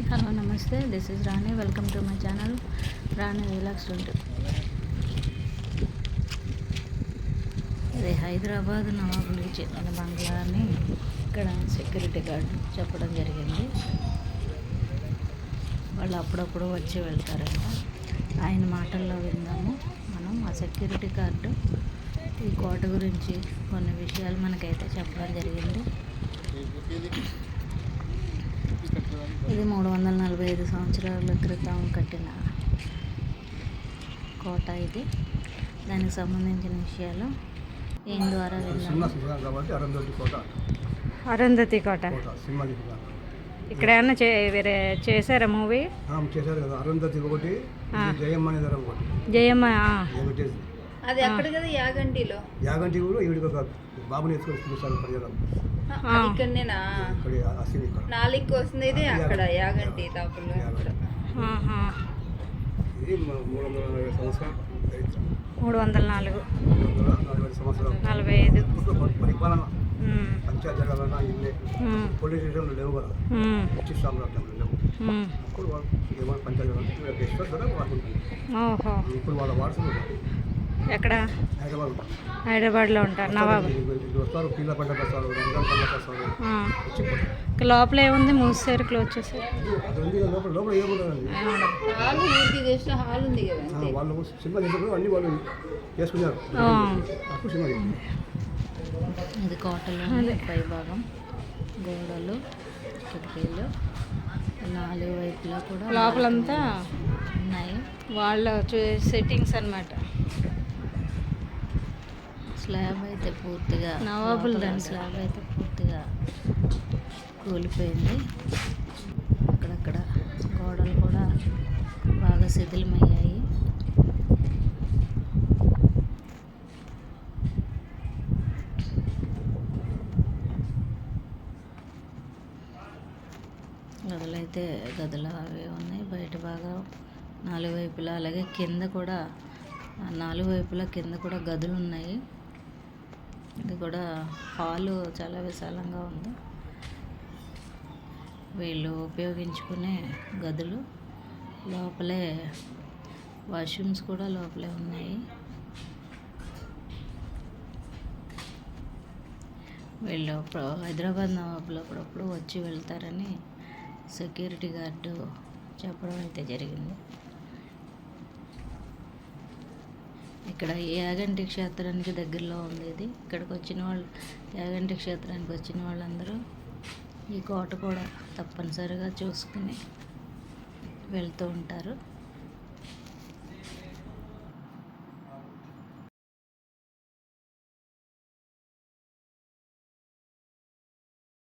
Hi hello నమస్తే, this is Rani. Welcome to my channel Rani relax ఉంటుంది. ఇది హైదరాబాద్ నవాబులకి చెందిన బంగ్లా అని ఇక్కడ సెక్యూరిటీ గార్డు చెప్పడం జరిగింది. వాళ్ళు అప్పుడప్పుడు వచ్చి వెళ్తారంట. ఆయన మాటల్లో విందాము మనం. ఆ సెక్యూరిటీ గార్డు ఈ కోట గురించి కొన్ని విషయాలు మనకైతే చెప్పడం జరిగింది. ఇది 345 సంవత్సరాల క్రితం కట్టిన కోట. ఇది దానికి సంబంధించిన విషయాలు ఏం ద్వారా అరుంధతి కోట. ఇక్కడ ఏమన్నా వేరే చేశారా మూవీ? చేశారు కదా, అరుంధతి ఒకటి, జయమ్మ అనేది ఒకటి. జయమ్మ అది అక్కడ కదా, యాగంటి కూడా ఈవిడికి ఒక బాబుని ఎత్తుకొని చూస్తారు ప్రజలు. ఇక్కడనేనా 4 వస్తుంది. ఇది అక్కడ యాగంటి తాపుల్లో. ఇది 340 సంవత్సరాలు 304 సంవత్సరాలు 45 పరిపాలన. పంచాయతీ జరగాలన్నా ఇల్లే. పోలీస్ స్టేషన్లు లేవు కదా, బ్రిటిష్ సామ్రాజ్యంలో లేవు. అప్పుడు వాళ్ళు ఏమైనా పంచాయతీ గెస్ట్ కూడా వాడుకుంటారు. ఇప్పుడు వాళ్ళ వారసులు ఎక్కడ? హైదరాబాద్లో ఉంటారు. నవాబు వస్తారు, పీల పండుగ వస్తారు, రంజాన్ పండుగ వస్తారు. లోపల ఏముంది? మూసేసారు, క్లోజ్ చేశారు. లోపల ఏముండదండి, హాల్ ఉంది కదా. వాళ్ళు సినిమా చేసినప్పుడు అన్ని వాళ్ళు చేసుకున్నారు. అప్పుడు సినిమా ఇది కోటలో పై భాగం, గోడలు, కిటికీలు 4 వైపులా కూడా లోపలంతా ఉన్నాయి. వాళ్ళ సెట్టింగ్స్ అన్నమాట. స్లాబ్ అయితే పూర్తిగా నవాబుల్ స్లాబ్ అయితే పూర్తిగా కూలిపోయింది. అక్కడక్కడ గోడలు కూడా బాగా శిథిలమయ్యాయి. గదులైతే గదులు అవి ఉన్నాయి. బయట బాగా 4 వైపులా, అలాగే కింద కూడా 4 వైపులా కింద కూడా గదులు ఉన్నాయి. ఇది కూడా హాలు చాలా విశాలంగా ఉంది. వీళ్ళు ఉపయోగించుకునే గదులు. లోపలే వాష్రూమ్స్ కూడా లోపలే ఉన్నాయి. వీళ్ళు హైదరాబాద్ నవాబులో అప్పుడప్పుడు వచ్చి వెళ్తారని సెక్యూరిటీ గార్డు చెప్పడం అయితే జరిగింది. ఇక్కడ యాగంటి క్షేత్రానికి దగ్గరలో ఉంది ఇది. ఇక్కడికి వచ్చిన వాళ్ళు, యాగంటి క్షేత్రానికి వచ్చిన వాళ్ళందరూ ఈ కోట కూడా తప్పనిసరిగా చూసుకుని వెళ్తూ ఉంటారు.